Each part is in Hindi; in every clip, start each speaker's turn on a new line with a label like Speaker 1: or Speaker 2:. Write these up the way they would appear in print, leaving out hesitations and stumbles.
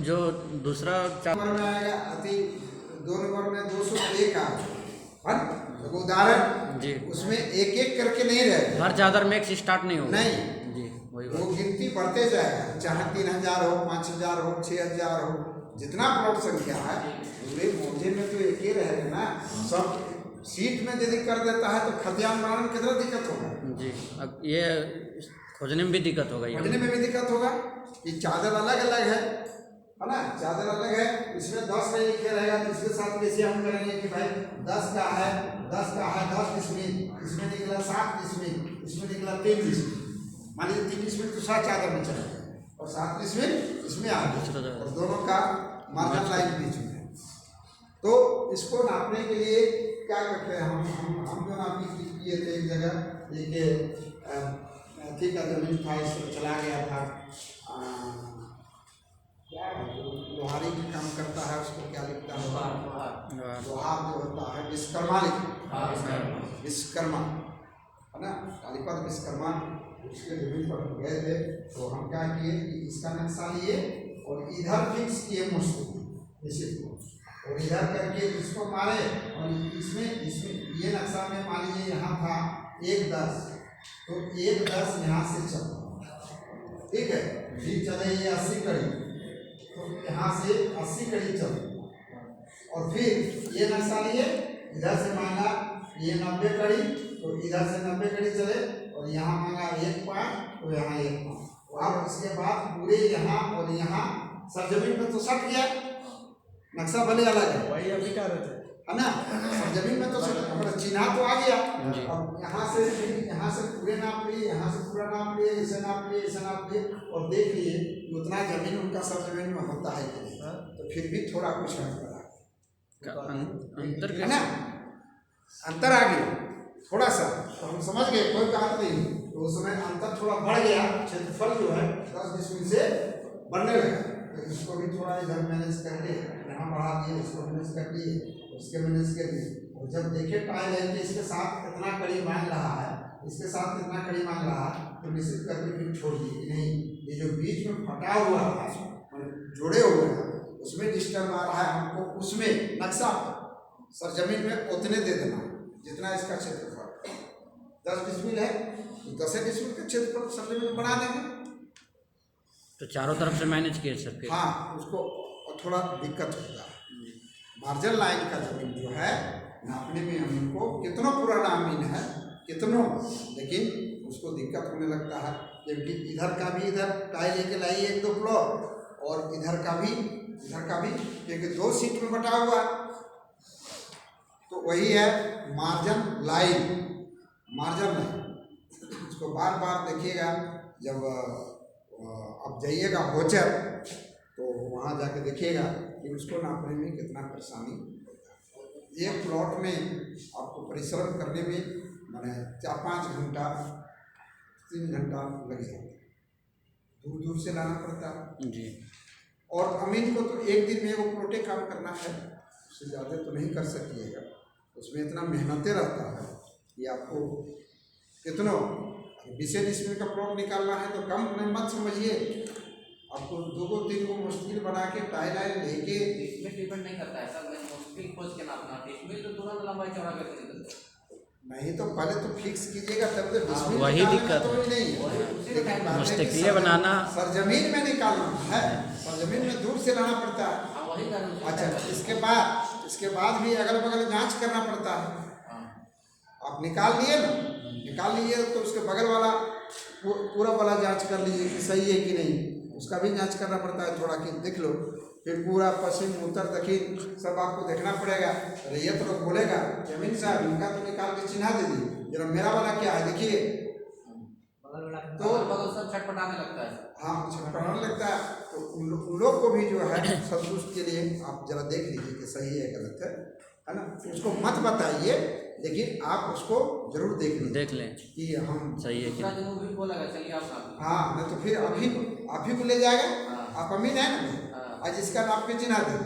Speaker 1: जो दूसरा
Speaker 2: नंबर में आएगा अति 2 नंबर में 201 आएगा। तो उदाहरण
Speaker 1: जी
Speaker 2: उसमें एक एक करके नहीं रहेगा।
Speaker 1: हर चादर में एक से स्टार्ट नहीं होगा।
Speaker 2: नहीं
Speaker 1: जी वही
Speaker 2: वो
Speaker 1: बात।
Speaker 2: गिनती बढ़ते जाएगा, चाहे 3000 हो, 5000 हो, 6000 हो, जितना प्लॉट संख्या है पूरे मौजे में तो एक ही रहेगा ना। सब सीट में यदि कर देता है तो खतियान बनाने में कितना दिक्कत होगा।
Speaker 1: जी अब ये खोजने में भी दिक्कत होगा,
Speaker 2: खोजने में भी दिक्कत होगा। ये चादर अलग अलग है ना, चादर अलग है। इसमें 10 में लिखे रहेगा तो इसके साथ कैसे हम करेंगे कि भाई 10 का है 10 डिसमिल, इसमें निकला 7 डिसमिल, इसमें निकला 3 डिसमिल। मान लीजिए 3 डिसमिल तो 7 चादर में चला गया और 7 डिसमिल इसमें आ गया और दोनों का मार्जिन लाइन बीच में है। तो इसको नापने के लिए क्या करते हैं हम जो नापी किए थे एक जगह, एक ठीक है जमीन था, इस पर चला गया था क्या लोहारी का काम करता है, उसको क्या लिखता है, लोहार जो होता है विश्वकर्मा लिखता, विश्वकर्मा है ना, कालीपद विश्वकर्मा। उसके जमीन पर गए थे तो हम क्या किए कि इसका नक्शा लिए और इधर फिक्स किए मुझको इसी को, और इधर करके इसको मारे और इसमें ये नक्शा में मान लीजिए यहाँ था 1-10 तो 1-10 यहाँ से चला, ठीक है। फिर चले ये 80 कड़ी तो यहाँ से 80 कड़ी चले और फिर ये नक्शा लिए इधर से मांगा ये 90 कड़ी तो इधर से 90 कड़ी चले और यहाँ मांगा 1 पाँच तो यहाँ 1 पाँच। और उसके बाद पूरे यहाँ और यहाँ सब जमीन में तो सट गया, नक्शा भले अलग है
Speaker 3: वही अभी क्या रहते
Speaker 2: है ना, सब जमीन में तो चिन्हा तो आ गया। अब यहाँ से पूरे नाप लिए, यहाँ से पूरा नाप लिए, इसे नाप लिए, इसे नाप लिए और देख लिए कि उतना जमीन उनका सब जमीन में होता है कि नहीं, तो फिर भी थोड़ा कुछ
Speaker 1: अंतर
Speaker 2: है ना, अंतर आ गया थोड़ा सा, तो हम समझ गए कोई बात नहीं। तो उस समय अंतर थोड़ा बढ़ गया, क्षेत्रफल जो है 10 डिसमिल से बढ़ने लगा। तो इसको भी थोड़ा इधर मैनेज कर लिए, यहाँ बढ़ा दिए, इसको मैनेज कर लिए, उसके मैनेज कर लिए। और जब देखे पाए रहे कि इसके साथ इतना कड़ी मांग रहा है, इसके साथ इतना कड़ी मांग रहा है, तो निश्चित करके फिर छोड़ दिए कि नहीं, ये जो बीच में फटा हुआ था जोड़े हुए हैं उसमें डिस्टर्ब आ रहा है, हमको उसमें नक्शा सरजमीन में उतने दे देना जितना इसका क्षेत्रफल 10 डिसमिल है तो 10 डिसमिल का क्षेत्रफल सरजमीन बना देंगे।
Speaker 1: तो चारों तरफ से मैनेज किए सर के।
Speaker 2: हाँ, उसको थोड़ा दिक्कत होता है। मार्जिन लाइन का जमीन जो है नापने में हमको कितना पुराना अमीन है कितनों, लेकिन उसको दिक्कत होने लगता है क्योंकि इधर का भी इधर टाई लेके लाइए 1-2 प्लॉट और इधर का भी क्योंकि 2 सीट में बटा हुआ, तो वही है मार्जिन लाइन। उसको बार बार देखिएगा, जब अब जाइएगा होचर तो वहाँ जाके देखिएगा कि उसको नापने में कितना परेशानी होता है। एक प्लॉट में आपको परिश्रम करने में माने 4-5 घंटा 3 घंटा लग जाता है, दूर से लाना पड़ता है
Speaker 1: जी।
Speaker 2: और अमीन को तो एक दिन में वो प्लॉटे काम करना है, उससे ज़्यादा तो नहीं कर सकिएगा। उसमें इतना मेहनतें रहता है कि आपको कितना 20 डिसमिल का प्लॉट निकालना है तो कम में मत समझिए, आपको 2-3 को मुश्किल बना के टाई लाइन लेके
Speaker 4: इसमें डिपेंड नहीं करता है सर, मैं मुश्किल खोज के नापना, डिसमिल तो तुरंत लंबाई चौड़ा करके निकलता है।
Speaker 2: नहीं तो पहले तो फिक्स कीजिएगा तब तो डिसमिल
Speaker 1: वही दिक्कत
Speaker 2: तो नहीं
Speaker 1: मुस्तकिल बनाना,
Speaker 2: सरजमीन में निकालना है, सरजमीन में दूर से लाना पड़ता है।
Speaker 4: वही कर
Speaker 2: अच्छा, इसके बाद भी अगल बगल जांच करना पड़ता है। आप निकाल लिए तो उसके बगल वाला पूरा वाला जांच कर लीजिए कि सही है कि नहीं, उसका भी जांच करना पड़ता है थोड़ा कि देख लो। फिर पूरा पश्चिम उत्तर दक्षिण सब आपको देखना पड़ेगा। अरे ये तो लोग बोलेगा जमीन साहब इनका तो निकाल के चिन्हा दे दिए, जरा मेरा वाला क्या है देखिए,
Speaker 4: तो बगल सब छटपटाने लगता है।
Speaker 2: हाँ, छटपटाने लगता है। तो उन लोग को भी जो है संतुष्ट के लिए आप जरा देख लीजिए कि सही है गलत है ना। उसको मत बताइए, लेकिन आप उसको जरूर देख लें कि हम
Speaker 1: सही है
Speaker 4: दूसरा जन भी बोलेगा चलिए आप नाप।
Speaker 2: हाँ, नहीं तो फिर आप ही को ले जाएगा। आप अमीन है ना, आज इसका नाप के चिन्हा दे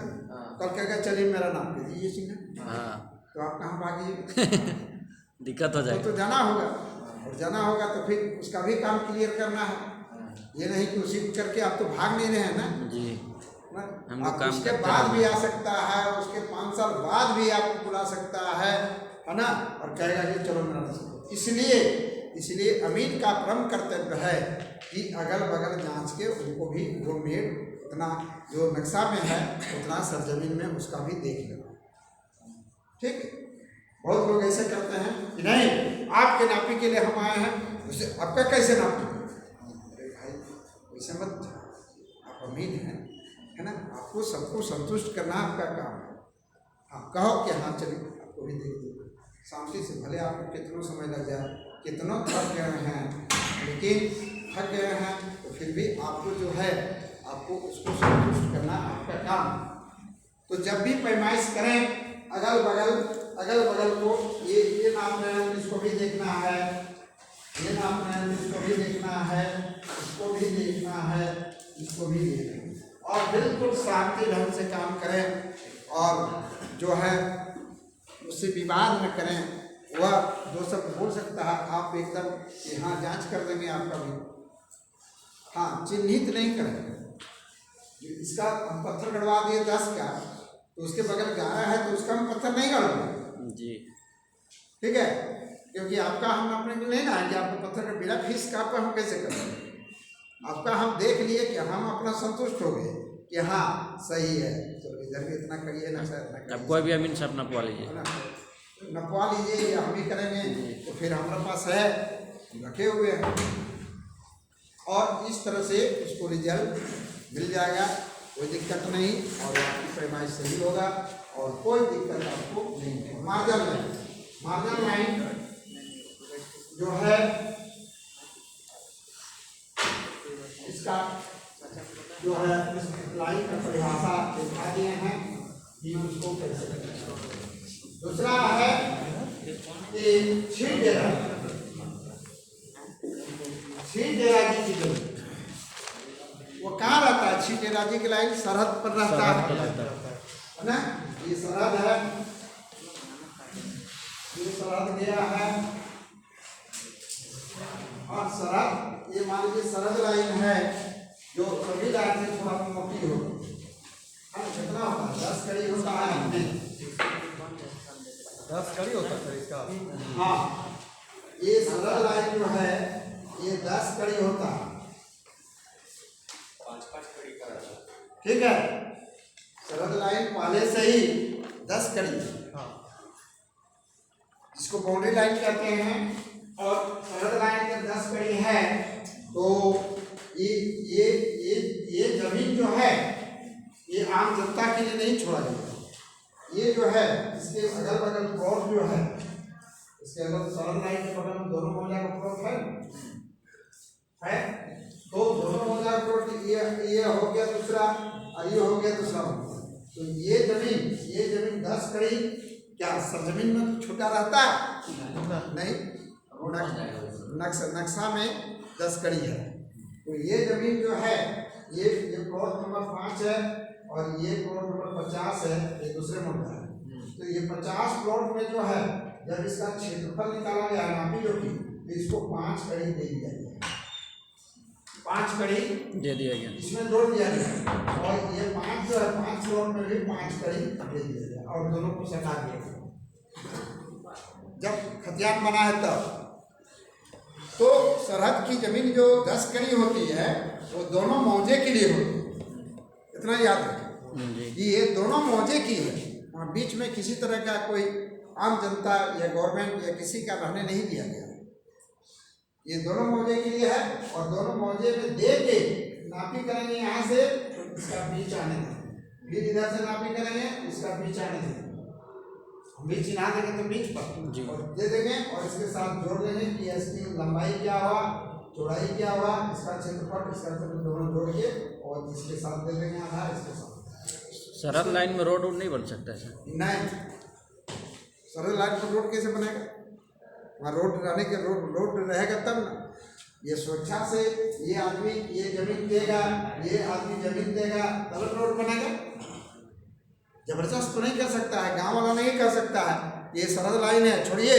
Speaker 2: कल कहेगा चलिए मेरा नाप के दीजिए चिन्हा, तो आप कहाँ भागिए
Speaker 1: दिक्कत हो जाएगी।
Speaker 2: तो जाना होगा, और जाना होगा तो फिर उसका भी काम क्लियर करना है। ये नहीं कि उसी करके आप तो भाग नहीं रहे हैं ना
Speaker 1: जी। हमको
Speaker 2: आप
Speaker 1: काम
Speaker 2: उसके
Speaker 1: करते
Speaker 2: बाद
Speaker 1: रहना
Speaker 2: भी
Speaker 1: है।
Speaker 2: आ सकता है, उसके 5 साल बाद भी आपको बुला सकता है ना, और कहेगा कि चलो मेरा नस्ल। इसलिए अमीन का परम कर्तव्य है कि अगल बगल जांच के उनको भी वो मेड उतना जो नक्शा में है उतना सरजमीन में उसका भी देख लेना, ठीक है। बहुत लोग ऐसे करते हैं कि नहीं आपके नापी के लिए हम आए हैं, उसे आपका कैसे नापी? अरे भाई वैसे मत, आप अमीन हैं, है ना, आपको सबको संतुष्ट करना आपका काम है। आप कहो कि हाँ चलिए आपको भी देख दो शांति से, भले आपको कितना समय लग जाए, कितना थक गए हैं, लेकिन थक गए हैं तो फिर भी आपको जो है आपको उसको संतुष्ट करना आपका काम। तो जब भी पैमाइश करें अगल बगल को ये नाप रहे हैं, इसको भी देखना है, ये नाप रहे हैं, इसको भी देखना है, इसको भी देखना है, इसको भी देखना है, और बिल्कुल शांति ढंग से काम करें और जो है उससे विवाद न करें। वह दो शब्द बोल सकता है, आप एकदम कि हाँ जांच कर देंगे आपका भी, हाँ चिन्हित नहीं करेंगे। इसका हम पत्थर गड़वा दिए 10 का, तो उसके बगल 11 है तो उसका हम पत्थर नहीं गड़वाएंगे
Speaker 1: जी,
Speaker 2: ठीक है, क्योंकि आपका हम अपने को नहीं ना है कि आपको पत्थर का बिना फीस का आपका हम कैसे करेंगे। आपका हम देख लिए कि हम अपना संतुष्ट हो गए कि हाँ सही है, चलो इधर भी इतना करिए ना सर,
Speaker 1: अब कोई भी अमीन साहब नपवा लीजिए,
Speaker 2: नपवा लीजिए या हम ही करेंगे, तो फिर हमारे पास है रखे हुए हैं, और इस तरह से उसको रिजल्ट मिल जाएगा, कोई दिक्कत नहीं, और आपकी पैमाइश सही होगा और कोई दिक्कत आपको नहीं है। मार्जिन लाइन जो है इसका जो है इस लाइन का परिभाषा दिखा दिए हैं कि उसको कैसे करें। दूसरा है कि छीट डेरा जी की जमीन वो कहाँ रहता है? छीट डेरा जी की लाइन सरहद पर रहता है ना, ये सरहद है, ये सरहद गया है, और सरहद ये मान लीजिए सरहद लाइन है जो सभी लाइन से थोड़ा मोटी हो, कितना होता है 10 कड़ी होता है,
Speaker 3: 10 कड़ी होता है इसका।
Speaker 2: हाँ ये सरहद लाइन जो है ये 10 कड़ी होता है,
Speaker 4: 5-5 कड़ी का रहता है।
Speaker 2: ठीक है, सरहद लाइन पहले से ही 10 कड़ी, इसको बाउंड्री लाइन कहते हैं, और सरहद लाइन जब 10 कड़ी है तो ये जमीन जो है ये आम जनता के लिए नहीं छोड़ा जाएगा। ये जो है इसके अगल बगल प्लॉट जो है, इसके अगल सरहद लाइन के बगल में दोनों मौजा का प्लॉट है, तो दोनों मौजा का प्लॉट ये हो गया दूसरा और ये हो गया दूसरा, तो ये जमीन 10 कड़ी क्या सरजमीन में छोटा रहता है? नहीं, नक्शा में 10 कड़ी है, तो ये जमीन जो है ये प्लॉट नंबर 5 है और ये प्लॉट नंबर 50 है, ये दूसरे मुद्दा है। तो ये 50 प्लॉट में जो है जब इसका क्षेत्रफल निकाला गया नापी जो की, तो इसको 5 कड़ी दे दिया गया, 5 कड़ी
Speaker 1: दे दिया गया,
Speaker 2: इसमें जोड़ दिया गया, और ये 5 जो है 5 प्लॉट में भी 5 कड़ी दे दिया गया और दोनों को सटा दिया गया। जब खतियान बना है तब तो सरहद की जमीन जो 10 कड़ी होती है वो दोनों मौजे के लिए होती है, इतना याद रखें कि ये दोनों मौजे की है, वहाँ बीच में किसी तरह का कोई आम जनता या गवर्नमेंट या किसी का रहने नहीं दिया गया, ये दोनों मौजे के लिए है, और दोनों मौजे में दे के नापी करेंगे, यहाँ से इसका बीच आने दें, फिर इधर से नापी करेंगे इसका बीच आने दें, बीच चिन्हा देंगे तो बीच पर और दे देंगे, और इसके साथ जोड़ देंगे कि इसकी लंबाई क्या हुआ, चौड़ाई क्या हुआ, इसका क्षेत्रफल, इसका क्षेत्रफल दोनों जोड़ के और इसके साथ दे देंगे आधार, इसके साथ।
Speaker 1: सरहद लाइन में रोड नहीं बन सकता है सर?
Speaker 2: नहीं, सरहद लाइन पर रोड कैसे बनेगा? वहाँ रोड रहने के रोड रहेगा तब ना, ये स्वेच्छा से ये आदमी ये जमीन देगा, ये आदमी जमीन देगा तब रोड बनेगा, जबरदस्त तो नहीं कर सकता है, गांव वाला नहीं कर सकता है, ये सरहद लाइन है छोड़िए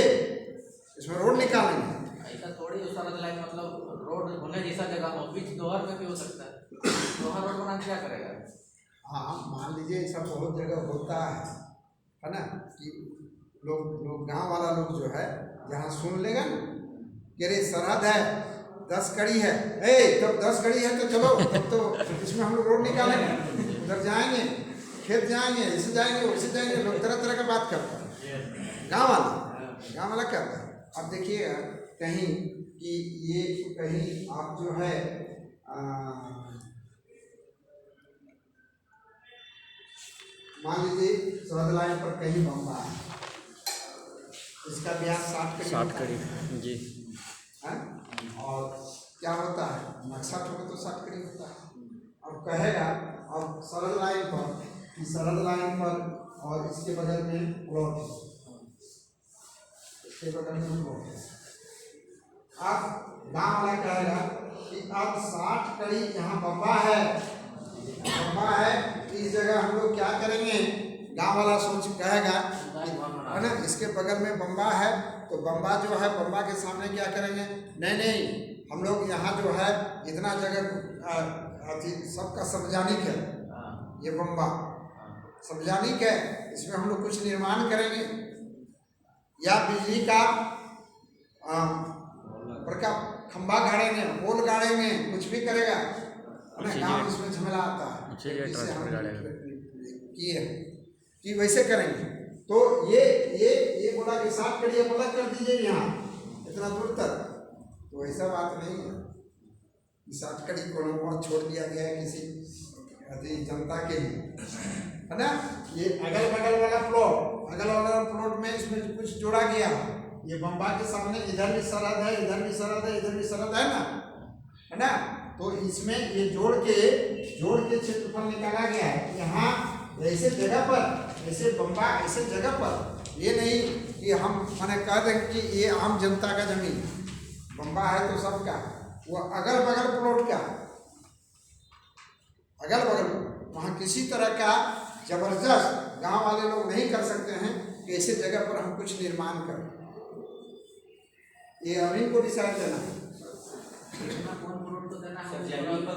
Speaker 2: इसमें रोड निकालेंगे,
Speaker 4: ऐसा थोड़ी सरहद लाइन मतलब रोड होने जैसा जगह हो, बीच दोहर में भी हो सकता है, दोहर रोड बना क्या करेगा?
Speaker 2: हाँ, मान लीजिए ऐसा बहुत जगह होता है ना, कि लोग गांव वाला लोग जो है जहाँ सुन लेगा ना कि अरे सरहद है 10 कड़ी है, तब 10 कड़ी है तो चलो, तब तो इसमें हम लोग रोड निकालेंगे, उधर जाएंगे, खेत जाएंगे, ऐसे जाएंगे वैसे जाएंगे, लोग तरह तरह का बात करता है। गांव वाला करता है। अब देखिएगा कहीं कि ये कहीं आप जो है मान लीजिए सरहद लाइन पर कहीं बम्बा है, इसका ब्याज 60 कड़ी
Speaker 1: जी
Speaker 2: है, और क्या होता है नक्शा ठोके तो 60 कड़ी होता है। अब कहेगा अब सरहद लाइन पर कि सरहद लाइन पर और इसके बगल में प्लॉट है, इसके बगल में प्लॉट है। अब गाँव वाला कहेगा कि अब 60 कड़ी यहाँ बम्बा है, इस जगह हम लोग क्या करेंगे, गांव वाला सोच कहेगा है ना, इसके बगल में बम्बा है तो बम्बा जो है बम्बा के सामने क्या करेंगे, नहीं हम लोग यहाँ जो है इतना जगह सबका सार्वजनिक है, ये बम्बा सार्वजनिक है, इसमें हम लोग कुछ निर्माण करेंगे या बिजली का बड़का खंबा गाड़ेंगे, पोल गाड़ेंगे, कुछ भी करेगा गाँव इसमें झमेला आता है कि वैसे करेंगे। तो ये बोला कि 60 कड़ी अलग कर दीजिए यहाँ इतना दूर तक, तो ऐसा बात नहीं है कि 60 कड़ी को और छोड़ दिया गया है किसी जनता के लिए, है ना। ये अगल बगल वाला प्लॉट में इसमें कुछ जोड़ा गया है, ये बम्बा के सामने इधर भी सरहद है, इधर भी सरहद है, इधर भी सरहद है ना, तो इसमें ये जोड़ के क्षेत्रफल निकाला गया है। यहाँ ऐसे जगह पर, ऐसे बम्बा ऐसे जगह पर, ये नहीं कि हम मैंने कह दें कि ये आम जनता का जमीन, बम्बा है तो सबका, वो अगल बगल प्लॉट का, अगल बगल वहाँ किसी तरह का जबरदस्त गांव वाले लोग नहीं कर सकते हैं कि ऐसे जगह पर हम कुछ निर्माण करें। ये अमीन को डिसाइड देना है।
Speaker 4: जमीन पर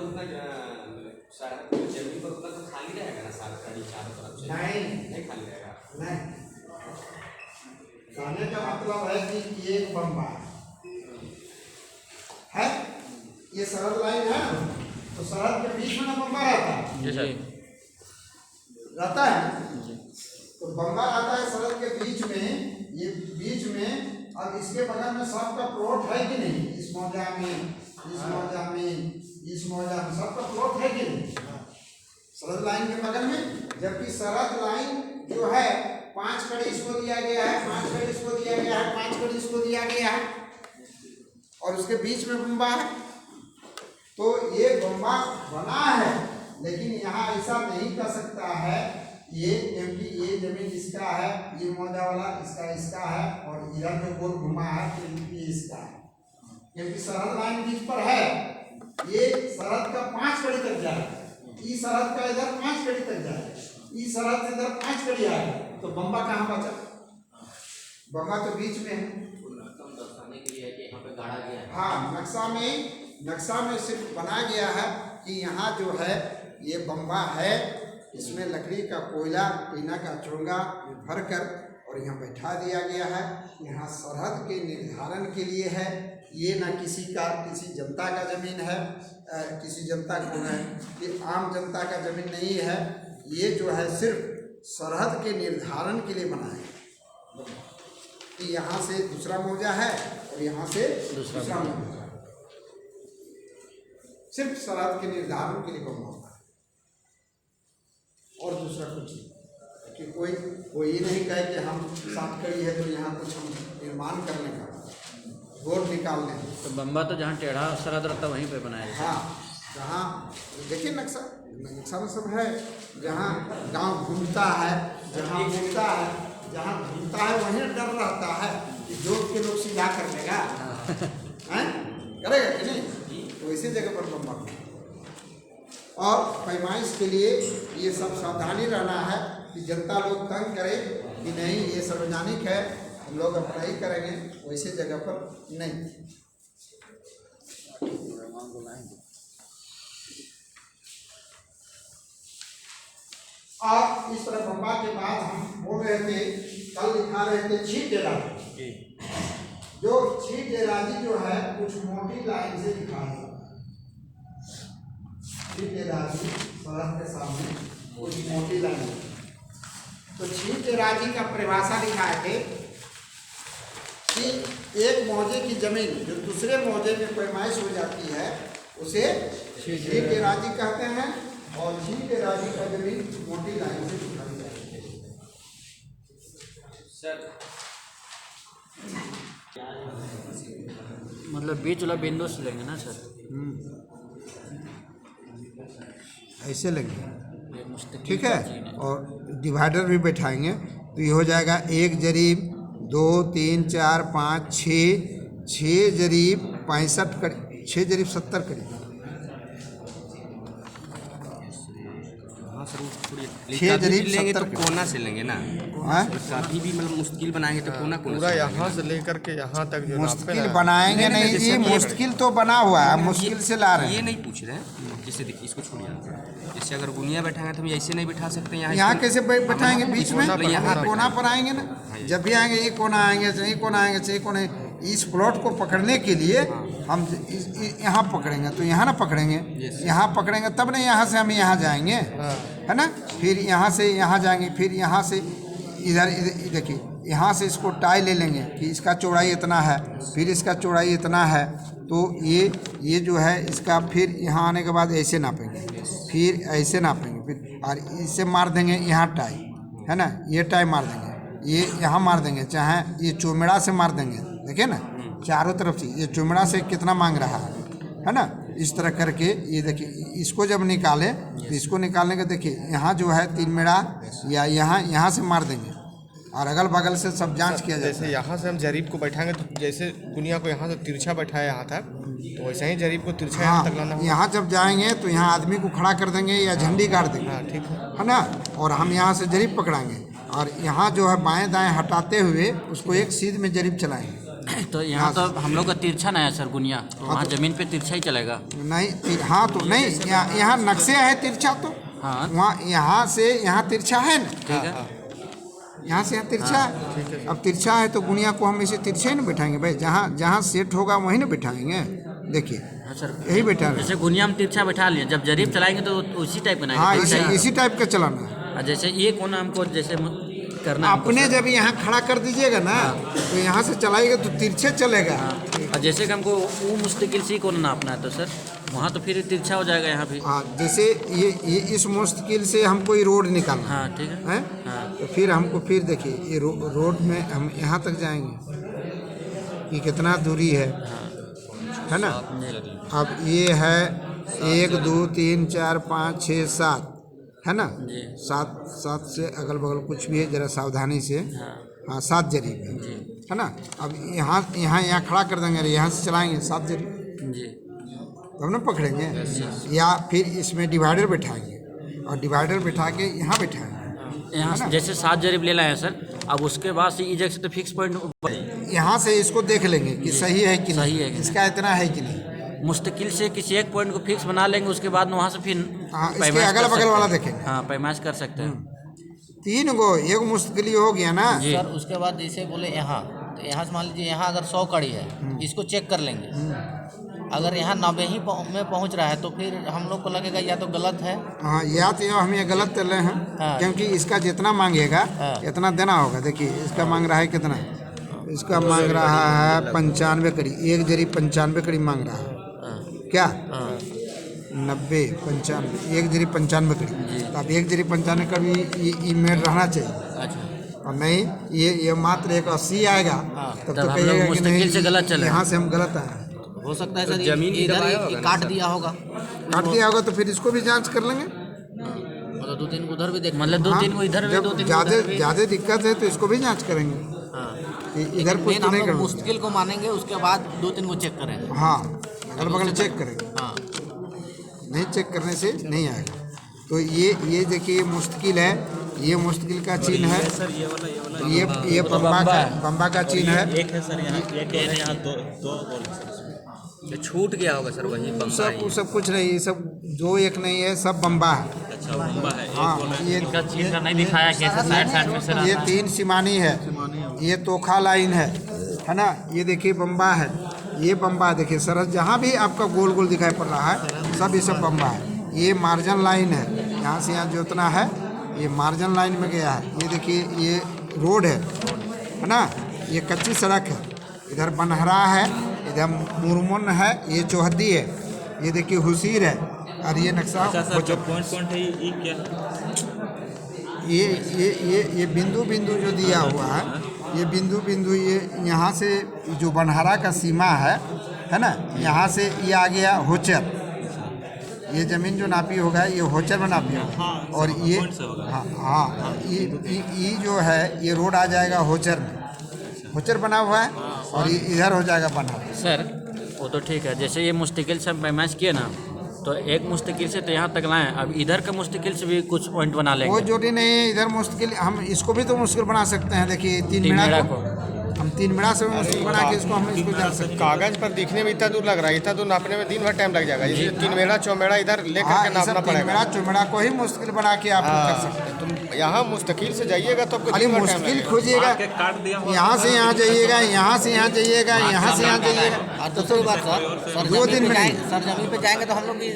Speaker 4: उतना तो खाली रहेगा ना, 60 कड़ी चारों तरफ से नहीं खाली रहेगा।
Speaker 2: नहीं, कहने का मतलब है कि ये बम्बा है, ये सरहद लाइन है, तो सरहद के बीच में ना बम्बा रहता है, तो बम्बा आता है सरहद के बीच में, ये बीच में। अब इसके बगल में सबका प्लॉट है कि नहीं, इस मौजा में सबका प्लॉट है कि नहीं, सरहद लाइन के बगल में। जबकि सरहद लाइन जो है 5 कड़ी इसको दिया गया है, 5 कड़ी इसको दिया गया है, 5 कड़ी इसको दिया गया है, और उसके बीच में बम्बा है। तो ये बम्बा बना है, लेकिन यहाँ ऐसा नहीं कर सकता है ये, क्योंकि ये जमीन इसका है, ये मौजा वाला इसका है, और इधर में गोल घुमा है तो ये इसका है, क्योंकि सरहद लाइन बीच पर है। ये सरहद का 5 कड़ी तक जाएगा, इस सरहद का इधर 5 कड़ी तक जाएगा, इस सरहद से इधर 5 कड़ी आएगा, तो बम्बा कहाँ बचा, बम्बा तो बीच में है।
Speaker 4: दर्शाने के लिए है कि यहाँ पे गाड़ा गया है।
Speaker 2: हाँ, नक्शा में सिर्फ बना गया है कि यहाँ जो है ये बम्बा है, इसमें लकड़ी का कोयला, टीना का चोंगा भर कर और यहाँ बैठा दिया गया है। यहाँ सरहद के निर्धारण के लिए है, ये ना किसी जनता का ज़मीन है, किसी जनता को है, ये आम जनता का ज़मीन नहीं है, ये जो है सिर्फ सरहद के निर्धारण के लिए बना है कि यहाँ से दूसरा मौजा है और यहाँ से दूसरा मौजा, सिर्फ सरहद के निर्धारण के लिए बना होता है, और दूसरा कुछ नहीं। कि कोई ये नहीं कहे कि हम 60 कड़ी है तो यहाँ कुछ हम निर्माण करने का रोड निकालने।
Speaker 1: तो बम्बा तो जहाँ टेढ़ा सरहद रहता वहीं पे बनाया जाता है।
Speaker 2: हाँ, जहाँ देखिए नक्शा में सब है, जहाँ गांव घूमता है, जहाँ घूमता है वहीं डर रहता है कि जोत के लोग सीधा कर देगा, करेगा कि नहीं, तो इसी जगह पर बम्बा। और पैमाइश के लिए ये सब सावधानी रहना है कि जनता लोग तंग करे कि नहीं ये सार्वजनिक है, हम लोग अपना ही करेंगे, वैसे जगह पर नहीं। और इस तरह बम्बा के बाद हम बोल रहे थे, कल दिखा रहे थे छीटेराजी। जो छीटेराजी जो है कुछ मोटी लाइन से दिखा है। छीटेराजी सड़क के सामने कुछ मोटी लाइन। तो छीटेराजी का परिभाषा दिखाए थे कि एक मौजे की जमीन जो दूसरे मौजे में पैमाइश हो जाती है उसे छीटेराजी कहते हैं। और छीटेराजी का जमीन मोटी लाइन से दिखाई जाती है।
Speaker 1: मतलब बीच वाला बिंदु से लेंगे ना सर?
Speaker 2: ऐसे लगे,
Speaker 1: ये मुस्तकिल
Speaker 2: ठीक है।
Speaker 1: चीज़ है।
Speaker 2: और डिवाइडर भी बैठाएंगे तो ये हो जाएगा 1 जरीब 2 3 4 5 6 जरीब 65 करीब 6 जरीब 70 करीब। छः जरीब
Speaker 3: लेंगे तो
Speaker 2: 70
Speaker 3: कोना से लेंगे ना।
Speaker 2: हाँ?
Speaker 3: काफी भी मतलब मुश्किल बनाएंगे तो कोना कोना
Speaker 5: पूरा
Speaker 3: से
Speaker 5: यहाँ से लेकर के यहाँ तक जो
Speaker 2: मुश्किल बनाएंगे नहीं जी, मुश्किल तो बना हुआ है, मुश्किल से ला रहे
Speaker 3: ये
Speaker 2: हैं।
Speaker 3: नहीं पूछ रहे हैं। जैसे देखिए इसको छोड़िए, जैसे अगर गुनिया बैठाएंगे तो हम ऐसे नहीं बैठा सकते यहाँ।
Speaker 2: यहाँ कैसे बैठाएंगे बीच में?
Speaker 3: यहाँ
Speaker 2: कोना पर आएंगे ना, जब भी आएंगे ये कोना आएंगे, ये कोना आएंगे, ये कोना। इस प्लॉट को पकड़ने के लिए हम यहाँ पकड़ेंगे तो यहाँ ना पकड़ेंगे, यहाँ पकड़ेंगे तब ना यहाँ से हम यहाँ जाएंगे, है ना। फिर यहाँ से यहाँ जाएंगे, फिर यहाँ से इधर देखिए, यहाँ से इसको टाई ले लेंगे कि इसका चौड़ाई इतना है, फिर इसका चौड़ाई इतना है। तो ये जो है इसका फिर यहाँ आने के बाद ऐसे नापेंगे, फिर ऐसे नापेंगे, फिर और इससे मार देंगे यहाँ टाई, है ना। ये टाई मार देंगे, ये यहाँ मार देंगे, चाहे ये चौमेड़ा से मार देंगे। देखिए ना चारों तरफ से ये चुमड़ा से कितना मांग रहा है ना। इस तरह करके ये देखिए, इसको जब निकालें तो इसको निकालने के देखिए यहाँ जो है 3 मेड़ा या यहाँ से मार देंगे और अगल बगल से सब जांच किया जाए।
Speaker 5: जैसे यहाँ से हम जरीब को बैठाएंगे तो जैसे गुनिया को यहाँ से तिरछा बैठाया यहाँ तक, तो वैसे ही जरीब को तिरछा यहाँ तक लाना होगा।
Speaker 2: यहाँ जब जाएंगे तो यहाँ आदमी को खड़ा कर देंगे या झंडी गाड़ देंगे,
Speaker 5: हाँ ठीक
Speaker 2: है ना। और हम यहाँ से जरीब पकड़ाएंगे और यहाँ जो है बाएं दाएं हटाते हुए उसको एक सीध में जरीब चलाएंगे।
Speaker 1: तो यहाँ तो हम लोग का तिरछा ना है सर गुनिया, तो वहाँ जमीन पे तिरछा ही चलेगा।
Speaker 2: नहीं हाँ तो नहीं, यहाँ नक्शे है तिरछा, तो
Speaker 1: हाँ
Speaker 2: वहाँ यहाँ से यहाँ तिरछा है ना,
Speaker 1: ठीक है।
Speaker 2: यहाँ से यहाँ तिरछा है। अब तिरछा है तो गुनिया को हम इसे तिरछे ही ना बैठाएंगे भाई, जहाँ सेट होगा वहीं ना बैठाएंगे। देखिए
Speaker 1: हाँ सर,
Speaker 2: यही बैठा रहे।
Speaker 1: जैसे गुनिया हम तिरछा बैठा लिए, जब जरीब चलाएंगे तो उसी टाइप का
Speaker 2: हाँ
Speaker 1: ना।
Speaker 2: इसी टाइप का चलाना है।
Speaker 1: जैसे ये कोना हमको जैसे करना है
Speaker 2: अपने जब यहाँ खड़ा कर दीजिएगा ना तो यहाँ से चलाएगा तो तिरछे चलेगा।
Speaker 1: और जैसे कि हमको वो मुस्तकिल से ही कोना नापना है तो सर वहाँ तो फिर तिरछा हो जाएगा यहाँ भी।
Speaker 2: हाँ जैसे ये इस मुश्किल से हमको ये रोड निकालना
Speaker 1: हाँ ठीक है।
Speaker 2: है, तो फिर हमको फिर देखिए ये रोड में हम यहाँ तक जाएंगे, ये कितना दूरी है ना। अब ये है 1 2 3 4 5 6 7 है ना, 7 से अगल बगल कुछ भी है जरा सावधानी से। हाँ 7 जरीब है ना। अब यहाँ खड़ा कर देंगे, यहाँ से चलाएंगे 7 जरीब
Speaker 1: जी,
Speaker 2: तब ना पकड़ेंगे। या फिर इसमें डिवाइडर बैठाएंगे और डिवाइडर बैठा के यहाँ बैठाएंगे।
Speaker 1: यहाँ जैसे 7 जरीब ले लाए सर, अब उसके बाद से इधर से तो फिक्स पॉइंट
Speaker 2: यहाँ से इसको देख लेंगे कि सही है कि
Speaker 1: सही है कि
Speaker 2: इसका इतना है कि नहीं।
Speaker 1: मुस्तकिल से किसी एक पॉइंट को फिक्स बना लेंगे, उसके बाद वहाँ से फिर
Speaker 2: हाँ इसके अगल बगल वाला देखेंगे।
Speaker 1: हाँ पैमाइश कर सकते हैं।
Speaker 2: 3 गो, एक मुश्किल हो गया ना
Speaker 6: सर। उसके बाद जैसे बोले यहाँ, तो यहाँ से मान लीजिए यहाँ अगर 100 कड़ी है, इसको चेक कर लेंगे। अगर यहाँ 90 ही में पहुँच रहा है तो फिर हम लोग को लगेगा या तो गलत है।
Speaker 2: हाँ या तो हम ये गलत कर रहे हैं।
Speaker 6: हाँ।
Speaker 2: क्योंकि इसका जितना मांगेगा इतना देना होगा। देखिए इसका मांग रहा है कितना, इसका मांग रहा है 95 कड़ी, 1 जरीब 95 कड़ी मांग रहा है क्या, 90 95 1 जरीब 95 कड़ी। तो अब 1 जरीब 95 कड़ी ये मेल रहना चाहिए।
Speaker 1: अच्छा,
Speaker 2: और नहीं ये मात्र एक 80 आएगा तब तो
Speaker 1: हम लोग
Speaker 2: कहिएगा कि
Speaker 1: मुस्तकिल
Speaker 2: नहीं
Speaker 1: से गलत चले।
Speaker 2: यहाँ से हम गलत आए।
Speaker 6: हो सकता है सर
Speaker 3: जमीन
Speaker 6: इधर ही काट दिया होगा,
Speaker 2: काट दिया होगा तो फिर इसको भी जांच कर लेंगे।
Speaker 6: मतलब 2-3 को उधर भी देख।
Speaker 1: मतलब 2-3 को इधर भी,
Speaker 2: जब
Speaker 1: 2-3 को उधर भी।
Speaker 2: ज़्यादा दिक्कत है तो इसको भी जांच करेंगे कि इधर कुछ
Speaker 6: मेन
Speaker 2: तो
Speaker 6: हम
Speaker 2: नहीं
Speaker 6: लोग
Speaker 2: करेंगे।
Speaker 6: मुश्किल को मानेंगे, उसके बाद 2-3 को चेक करेंगे।
Speaker 2: हाँ अगल बगल चेक करेंगे,
Speaker 6: हाँ
Speaker 2: नहीं चेक करने से नहीं आएगा। तो ये देखिए मुश्किल है, ये मुश्किल का चिन्ह है, ये बम्बा का चिन्ह है।
Speaker 7: एक है सर यहाँ, एक है यहाँ, दो
Speaker 3: छूट गया होगा सर वही बम्बा
Speaker 2: सब कुछ नहीं, ये सब 2 1 नहीं है, सब बम्बा है।
Speaker 7: अच्छा बम्बा है
Speaker 2: हाँ ये
Speaker 1: इनका चीन का नहीं दिखाया कैसे साइड साइड में से
Speaker 2: ये 3 सीमानी है, ये तोखा लाइन है ना। ये देखिए बम्बा है, ये बम्बा देखिए सरस, जहाँ भी आपका गोल गोल दिखाई पड़ रहा है सब ये सब बम्बा है। ये मार्जिन लाइन है, यहाँ से यहाँ जोतना है ये मार्जिन लाइन में गया है। ये देखिए ये रोड है ना, ये कच्ची सड़क है, इधर बनहरा है, इधर मुरमुन है, ये चौहद्दी है, ये देखिए हुसीर है, और ये नक्शा
Speaker 7: अच्छा सर जो पॉइंट है ये क्या
Speaker 2: ये बिंदु बिंदु जो दिया हुआ है, ये बिंदु बिंदु ये यहाँ से जो बनहरा का सीमा है ना, यहाँ से ये आ गया होचर, ये ज़मीन जो नापी होगा ये होचर में नापी होगा, और ये हाँ ये जो है ये रोड आ जाएगा होचर में, होचर बना हुआ है, और ये इधर हो जाएगा बना।
Speaker 1: सर वो तो ठीक है, जैसे ये मुस्तकिल से मैच किए ना, तो एक मुस्तकिल से तो यहाँ तक लाएं, अब इधर का मुस्तकिल से भी कुछ पॉइंट बना लेंगे।
Speaker 2: वो जोड़ी नहीं है इधर मुश्किल, हम इसको भी तो मुश्किल बना सकते हैं। देखिए 3
Speaker 1: तीन
Speaker 2: मेड़ा
Speaker 1: मेड़ा
Speaker 2: को हम 3 मेड़ा से भी मुश्किल बना के इसको हम इसको जा सकते हैं।
Speaker 5: कागज पर दिखने में इतना दूर लग रहा है, इतना दूर नापने में दिन भर टाइम लग जाएगा। जैसे 3 मेड़ा 4 मेड़ा इधर लेकर
Speaker 2: हाँ,
Speaker 5: के
Speaker 2: ये
Speaker 5: नापना
Speaker 2: सब 3
Speaker 5: पड़ेगा।
Speaker 2: मेड़ा 4 मेड़ा को ही मुश्किल बना के आप कर सकते हैं।
Speaker 5: तुम यहाँ मुस्तकिल से जाइएगा तो आपको
Speaker 2: खाली
Speaker 5: दिन भर टाइम
Speaker 2: मुश्किल
Speaker 5: लगेगा।
Speaker 2: खोजिएगा,
Speaker 7: काट दिया
Speaker 2: यहाँ से यहाँ जाइएगा, यहाँ से यहाँ जाइएगा, यहाँ से यहाँ जाइएगा,
Speaker 6: और दूसरी बात सर
Speaker 2: 2 दिन में नहीं।
Speaker 6: सर जमीन पे जाएंगे तो हम लोग की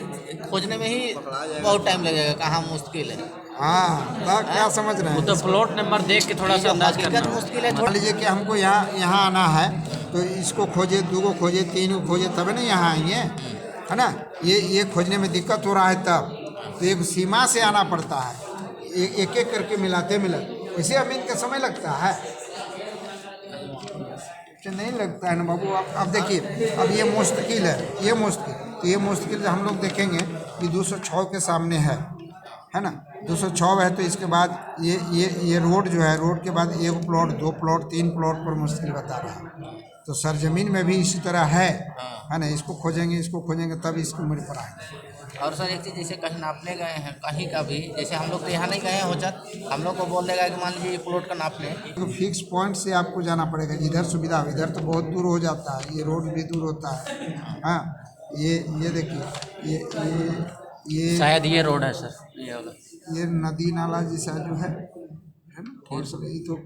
Speaker 6: खोजने में ही बहुत टाइम लगेगा, कहाँ मुश्किल है।
Speaker 2: हाँ तब क्या समझ रहे
Speaker 1: वो
Speaker 2: हैं।
Speaker 1: तो प्लॉट नंबर देख के थोड़ा सा अंदाज करना।
Speaker 6: हकीकत मुश्किल है
Speaker 2: मान लीजिए कि हमको यहाँ आना है, तो इसको खोजे, 2 को खोजे, 3 को खोजे, तब ना यहाँ आएंगे, है ना। ये खोजने में दिक्कत हो रहा है तब, तो एक सीमा से आना पड़ता है, एक एक करके मिलाते वैसे अमीन का समय लगता है, नहीं लगता है ना बाबू। अब देखिए अब ये मुस्तकिल है, ये मुस्तकिल, तो ये मुस्तकिल हम लोग देखेंगे कि 206 के सामने है ना, 206 है, तो इसके बाद ये रोड जो है, रोड के बाद 1 प्लॉट 2 प्लॉट 3 प्लॉट पर मुश्किल बता रहा है। तो सरजमीन में भी इसी तरह है ना, इसको खोजेंगे तब इसकी उम्र पर आएंगे।
Speaker 6: और सर एक चीज़, जैसे कहीं नापने गए हैं कहीं का भी, जैसे हम लोग तो यहाँ नहीं गए हैं होचर, हम लोग को बोल देगा कि मान लीजिए प्लॉट का नाप लें,
Speaker 2: तो फिक्स पॉइंट से आपको जाना पड़ेगा, जिधर सुविधा हो। इधर तो बहुत दूर हो जाता है, ये रोड भी दूर होता है। हाँ ये देखिए ये
Speaker 1: शायद ये रोड है सर,
Speaker 2: ये नदी नाला जैसा जो है ना, और सब ये तो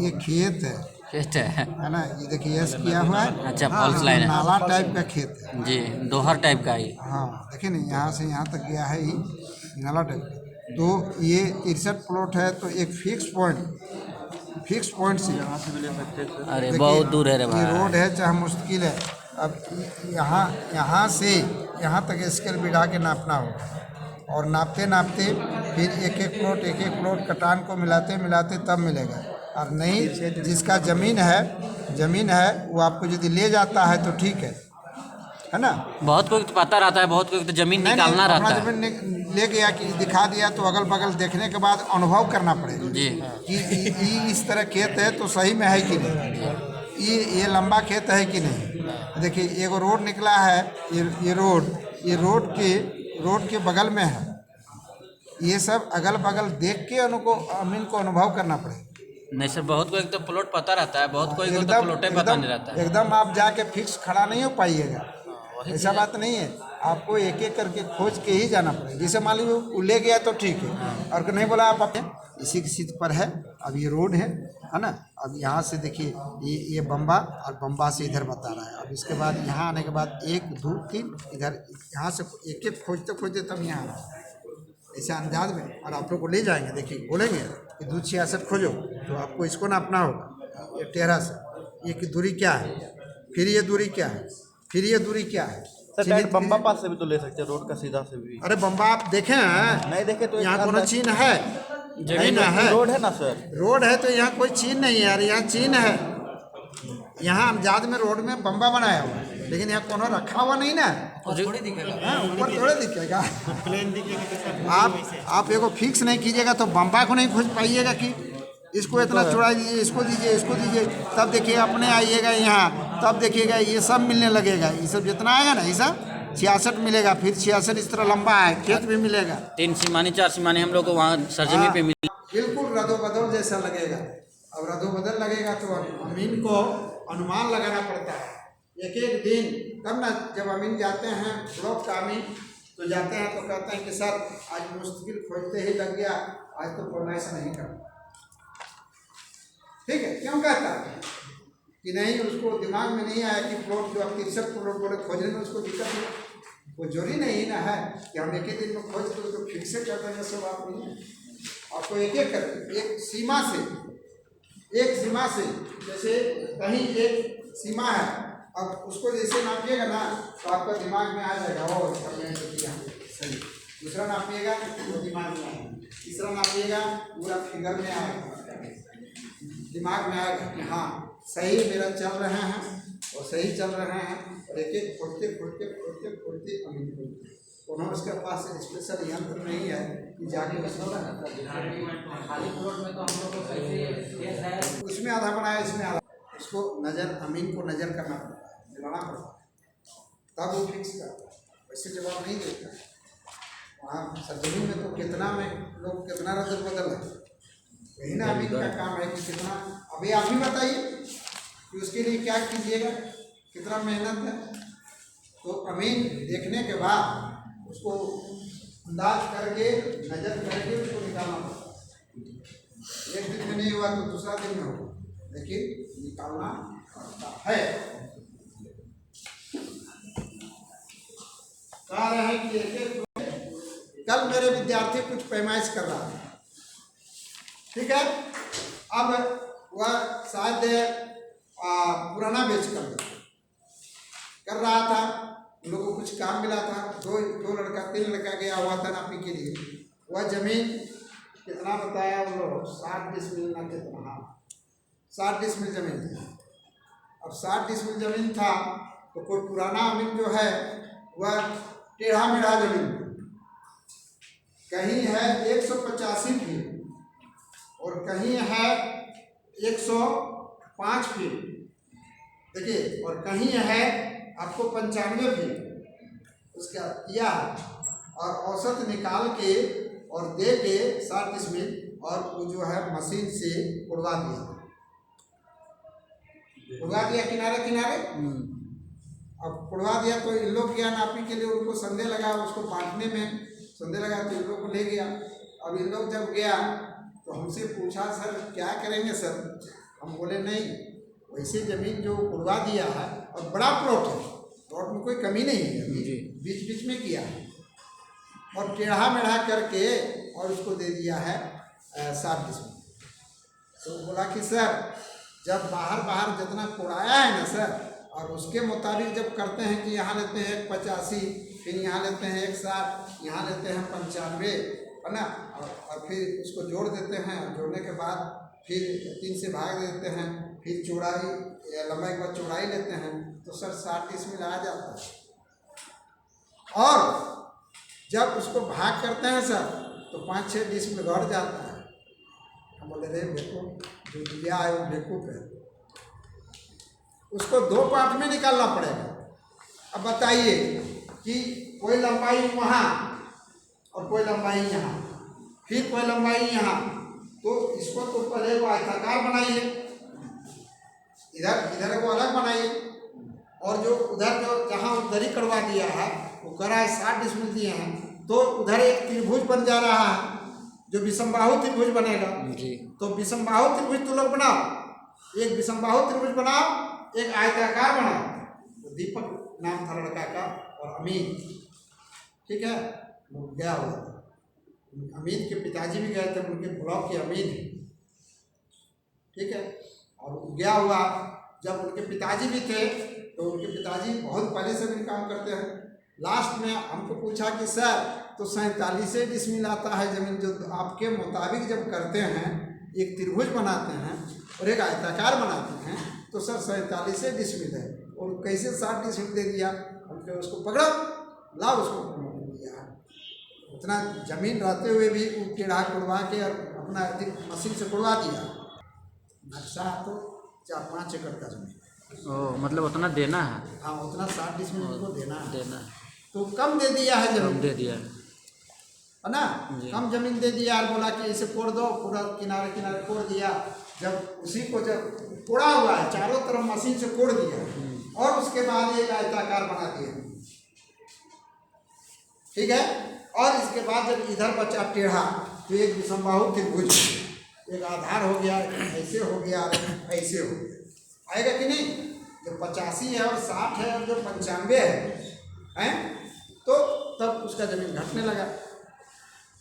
Speaker 2: ये खेत है ना, ये देखिए यस किया हुआ है।
Speaker 1: अच्छा फॉल्स लाइन है
Speaker 2: नाला टाइप का खेत है
Speaker 1: जी, दोहर टाइप का ही।
Speaker 2: हाँ देखिए ना, यहाँ से यहाँ तक गया है ही नाला टाइप। तो ये 63 प्लॉट है, तो एक फिक्स पॉइंट से यहाँ से भी ले सकते हैं।
Speaker 1: अरे बहुत दूर है रे
Speaker 2: ये
Speaker 1: भाई,
Speaker 2: रोड है चाहे मुश्किल है। अब यहाँ से यहाँ तक स्केल बिठा के नापना होगा, और नापते फिर एक एक प्लॉट कटान को मिलाते तब मिलेगा। और नहीं, जिसका ज़मीन है वो आपको यदि ले जाता है तो ठीक है ना।
Speaker 1: बहुत कोई तो पता रहता है, बहुत कोई तो जमीन
Speaker 2: नहीं,
Speaker 1: निकालना
Speaker 2: अपना
Speaker 1: रहता है
Speaker 2: जमीन ले गया कि दिखा दिया, तो अगल बगल देखने के बाद अनुभव करना पड़ेगा
Speaker 1: जी।
Speaker 2: कि इस तरह खेत है तो सही में है कि नहीं, ये लंबा खेत है कि नहीं। देखिए एगो रोड निकला है, ये रोड के बगल में है। ये सब अगल बगल देख के अमीन को अनुभव करना पड़ेगा।
Speaker 1: नहीं सर, बहुत कोई तो प्लॉट पता रहता है, बहुत कोई को तो प्लॉटे पता नहीं रहता है।
Speaker 2: एकदम आप जाके फिक्स खड़ा नहीं हो पाइएगा, ऐसा बात नहीं है। आपको एक एक करके खोज के ही जाना पड़ेगा। जैसे मान लीजिए वो ले गया तो ठीक है, और नहीं बोला आप अपने इसी की सीध पर है। अब ये रोड है ना। अब यहाँ से देखिए ये बम्बा, और बम्बा से इधर बता रहा है। अब इसके बाद यहाँ आने के बाद 1 2 3 इधर, यहाँ से एक एक खोजते तब यहाँ ऐसे अंदाज में, और आप लोग को ले जाएंगे। देखिए बोलेंगे कि 266 खोजो, तो आपको इसको नापना होगा, ये 13 से ये की दूरी क्या है, फिर ये दूरी क्या है, फिर ये दूरी क्या है।
Speaker 7: सर बम्बा पास से भी तो ले सकते हैं, रोड का सीधा से भी।
Speaker 2: अरे बम्बा आप देखे हैं?
Speaker 7: नहीं देखे तो
Speaker 2: यहाँ कोनो चीन है? नहीं ना है।
Speaker 7: रोड है ना सर,
Speaker 2: रोड है तो यहाँ कोई चीन नहीं है यार, यहाँ चीन है। यहाँ अमजाद में रोड में बम्बा बनाया हुआ है, लेकिन यहाँ कोनो रखा हुआ नहीं ना, ऊपर थोड़े दिखेगा। आप एगो फिक्स नहीं कीजिएगा तो बम्बा को नहीं खोज पाइएगा कि इसको इतना चौड़ा दीजिए, इसको दीजिए, तब देखिए अपने आइएगा यहाँ, तब देखिएगा ये सब मिलने लगेगा। ये सब जितना आएगा ना, ये सब 66 मिलेगा, फिर 66 इस तरह लंबा है, खेत भी मिलेगा।
Speaker 1: 3 सीमानी 4 सीमानी हम लोग को वहाँ सरजमी पे मिली।
Speaker 2: बिल्कुल रदोबदल जैसा लगेगा। अब रदोबदल लगेगा तो अमीन को अनुमान लगाना पड़ता है एक दिन, तब ना। जब अमीन जाते हैं ब्लॉक का अमीन, तो जाते हैं तो कहते हैं कि सर आज मुश्किल खोजते ही लग गया, आज तो फरमाइश नहीं करता। ठीक है, क्यों कहता है कि नहीं, उसको दिमाग में नहीं आया कि प्लॉट जो आप 63 प्लॉट बोले खोजने में उसको दिक्कत है। वो जरूरी नहीं ना है कि हम एक ही दिन में खोज तो उसको फिक्स से कर देंगे, सब आप नहीं है। आपको एक एक कर एक सीमा से जैसे कहीं एक सीमा है, अब उसको जैसे नापिएगा ना तो आपका दिमाग में आ जाएगा, और सही। दूसरा नापिएगा तो दिमाग में आएगा, तीसरा नापिएगा पूरा फिगर में आएगा, दिमाग में आएगा कि हाँ सही मेरा चल रहे हैं और सही चल रहे हैं। और एक एक खोलते उन्होंने उसके पास स्पेशल यंत्र नहीं है कि जाके उसमें आधा बनाया, इसमें आधा। उसको नज़र अमीन को नज़र करना पड़ता है, दिलाना पड़ता है, तब वो फिक्स करता है, वैसे जवाब नहीं देता है। वहाँ सर्जरी में तो कितना में लोग कितना रद्द बदल है, वही ना अमीन का काम है कि कितना। अभी आप ही बताइए कि उसके लिए क्या कीजिएगा, कितना मेहनत है। तो अमीन देखने के बाद उसको अंदाज करके नज़र करके उसको निकालना पड़ता है। एक दिन में नहीं हुआ तो दूसरा दिन में होगा, लेकिन निकालना पड़ता है। कह रहे हैं कि कल मेरे विद्यार्थी कुछ पैमाइश कर रहा था, ठीक है। अब वह शायद पुराना बेच कर रहा था, उन लोगों को कुछ काम मिला था, दो लड़का 3 लड़का गया हुआ था नापी के लिए। वह जमीन कितना बताया वो लोग, 60 डिसमिल ना कितना, हाँ 60 डिसमिल जमीन थी। अब 60 डिसमिल जमीन था तो कोई पुराना अमीन जो है वह टेढ़ा मेढ़ा जमीन, कहीं है 185 फीट और कहीं है 105 फीट, देखिए, और कहीं है आपको 95 फीट उसका किया है। और औसत निकाल के और दे के 60 डिसमिल, और वो जो है मशीन से उड़वा दिया किनारे किनारे। अब उड़वा दिया तो इन लोग गया नापी के लिए, उनको संदेह लगा, उसको बांटने में संदेह लगा तो इन लोग को ले गया। अब इन लोग जब गया तो हमसे पूछा सर क्या करेंगे सर, हम बोले नहीं, वैसे ज़मीन जो उड़वा दिया है और बड़ा प्लॉट है, प्लॉट में कोई कमी नहीं है, बीच बीच में किया है और टेढ़ा मेढ़ा करके और उसको दे दिया है 60 डिसमिल। तो बोला कि सर जब बाहर जितना कोड़ाया है ना सर, और उसके मुताबिक जब करते हैं कि यहाँ लेते हैं 185, फिर यहाँ लेते हैं 160, यहाँ लेते हैं 95, है ना, और फिर उसको जोड़ देते हैं, जोड़ने के बाद फिर 3 से भाग देते हैं, फिर चौड़ाई या लंबाई के बाद चौड़ाई लेते हैं, तो सर 60 डिसमिल आ जाता है। और जब उसको भाग करते हैं सर तो 5-6 डिसमिल घट जाता है। हम बोले रे बेवकूफ, जो दिया है वो बेवकूफ है, उसको 2 पार्ट में निकालना पड़ेगा। अब बताइए कि कोई लंबाई वहाँ और कोई लंबाई यहाँ, फिर कोई लंबाई यहाँ, तो इसको तो पहले वो आयताकार बनाइए, इधर वो अलग बनाइए, और जो उधर जो जहाँ उधर ही करवा दिया है वो करा है 60 डिसमिल दिए हैं, तो उधर एक त्रिभुज बन जा रहा है जो विषमबाहु त्रिभुज बनेगा। तो विषमबाहु त्रिभुज तो लोग बनाओ, एक विषमबाहु त्रिभुज बनाओ, एक आयताकार बनाओ। तो दीपक नाम था लड़का का और अमीन, ठीक है, वो गया हुआ था। अमीन के पिताजी भी गए थे, उनके ब्लॉक के अमीन है, ठीक है। और गया हुआ, जब उनके पिताजी भी थे तो उनके पिताजी बहुत पहले से भी काम करते हैं। लास्ट में हमको पूछा कि सर तो 47 डिसमिल आता है ज़मीन, जो आपके मुताबिक जब करते हैं, एक त्रिभुज बनाते हैं और एक आयताकार बनाते हैं, तो सर 47 डिसमिल है, और कैसे 60 डिसमिल दे दिया। हमने उसको पकड़ा, ला उसको दिया। उतना ज़मीन रहते हुए भी वो टेढ़ा कुड़वा के और अपना मशीन से कुड़वा दिया। नक्शा तो 4-5 एकड़ का ज़मीन,
Speaker 1: मतलब उतना देना है,
Speaker 2: हाँ उतना 60 डिसमिल उसको देना है,
Speaker 1: तो
Speaker 2: कम दे दिया है ज़मीन,
Speaker 1: दे दिया
Speaker 2: है ना, कम ज़मीन दे दिया और बोला कि इसे कोड़ दो, पूरा किनारे किनारे कोड़ दिया। जब उसी को जब कोड़ा हुआ है, चारों तरफ मशीन से कोड़ दिया और उसके बाद एक आयताकार बना दिया। ठीक है। और इसके बाद जब इधर बचा टेढ़ा तो एक विषमबाहु त्रिभुज, एक आधार हो गया, ऐसे हो गया, ऐसे हो गया, आएगा कि नहीं। जो 85 है और 60 है और जो 95 है तो तब उसका ज़मीन घटने लगा।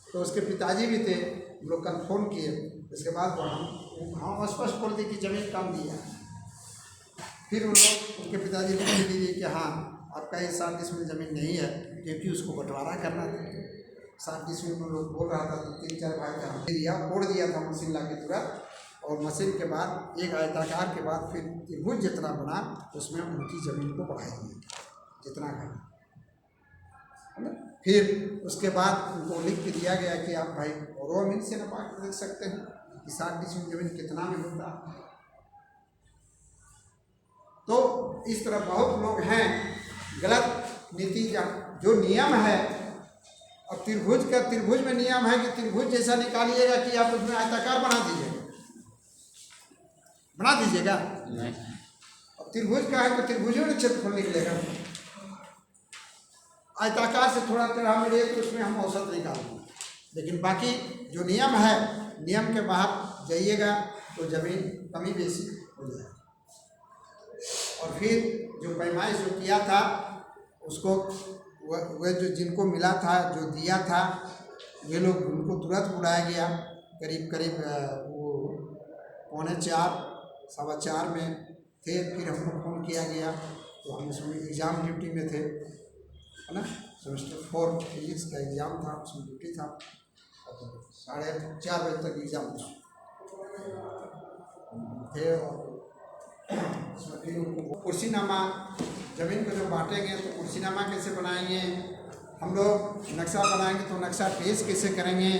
Speaker 2: तो उसके पिताजी भी थे, हम लोग कन्फर्म किए, इसके बाद वो हम स्पष्ट बोल दिए कि ज़मीन कम दिया। फिर उन लोग, उनके पिताजी ने लिख दिए कि हाँ आपका ये 60 डिसमिल ज़मीन नहीं है, क्योंकि उसको बंटवारा करना था। 60 डिसमिल में लोग बोल रहा था तो 3-4 भाई का दिया, तोड़ दिया था मशीन ला के तुरंत। और मशीन के बाद एक आयताकार के बाद फिर त्रिभुज जितना बना उसमें उनकी ज़मीन को बढ़ा दिया जितना घटा। फिर उसके बाद उनको लिख के दिया गया कि आप भाई और अमीन से नपा के देख सकते हैं कि 60 डिसमिल ज़मीन कितना में होता है। तो इस तरह बहुत लोग हैं गलत नीति, जो नियम है। अब त्रिभुज में नियम है कि त्रिभुज जैसा निकालिएगा कि आप उसमें आयताकार बना दीजिएगा। अब त्रिभुज का है तो त्रिभुजों में क्षेत्रफल निकलेगा। आयताकार से थोड़ा टेढ़ा मिले तो उसमें हम औसत निकालेंगे, लेकिन बाकी जो नियम है, नियम के बाहर जाइएगा तो ज़मीन कमी बेसी हो जाएगी। और फिर जो पैमाइश जो किया था उसको वह जो जिनको मिला था, जो दिया था, वे लोग उनको तुरंत बुलाया गया। करीब वो 3:45 4:15 में थे। फिर हमको फ़ोन किया गया तो हम उसमें एग्ज़ाम ड्यूटी में थे, है ना। सेमेस्टर 4 फिजिक्स का एग्ज़ाम था, उसमें ड्यूटी था। 4:30 बजे तक एग्ज़ाम थे। उसमें फिर उनको कुर्सीनामा, ज़मीन को जब बांटेंगे तो कुर्सीनामा कैसे बनाएंगे, हम लोग नक्शा बनाएंगे तो नक्शा ट्रेस कैसे करेंगे,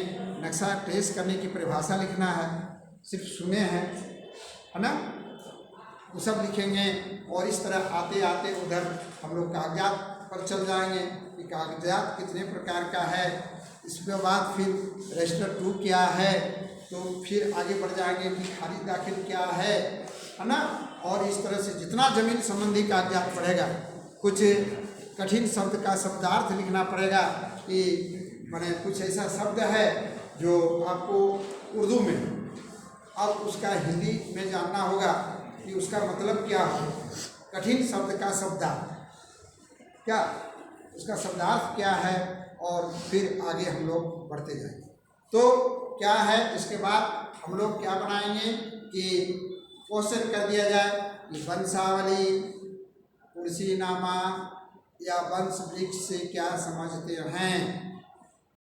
Speaker 2: नक्शा ट्रेस करने की परिभाषा लिखना है, सिर्फ सुने हैं, है ना, वो सब लिखेंगे। और इस तरह आते आते उधर हम लोग कागजात पर चल जाएंगे कि कागजात कितने प्रकार का है। इसके बाद फिर रजिस्टर 2 क्या है, तो फिर आगे बढ़ जाएंगे कि खारिज दाखिल क्या है ना। और इस तरह से जितना ज़मीन संबंधी कागजात पड़ेगा, कुछ कठिन शब्द का शब्दार्थ लिखना पड़ेगा कि माने कुछ ऐसा शब्द है जो आपको उर्दू में, अब उसका हिंदी में जानना होगा कि उसका मतलब क्या है। कठिन शब्द का शब्दार्थ क्या, उसका शब्दार्थ क्या है, और फिर आगे हम लोग बढ़ते जाएंगे। तो क्या है, इसके बाद हम लोग क्या बनाएंगे कि क्वेश्चन कर दिया जाए कि वंशावली, कुर्सीनामा या वंश वृक्ष से क्या समझते हैं।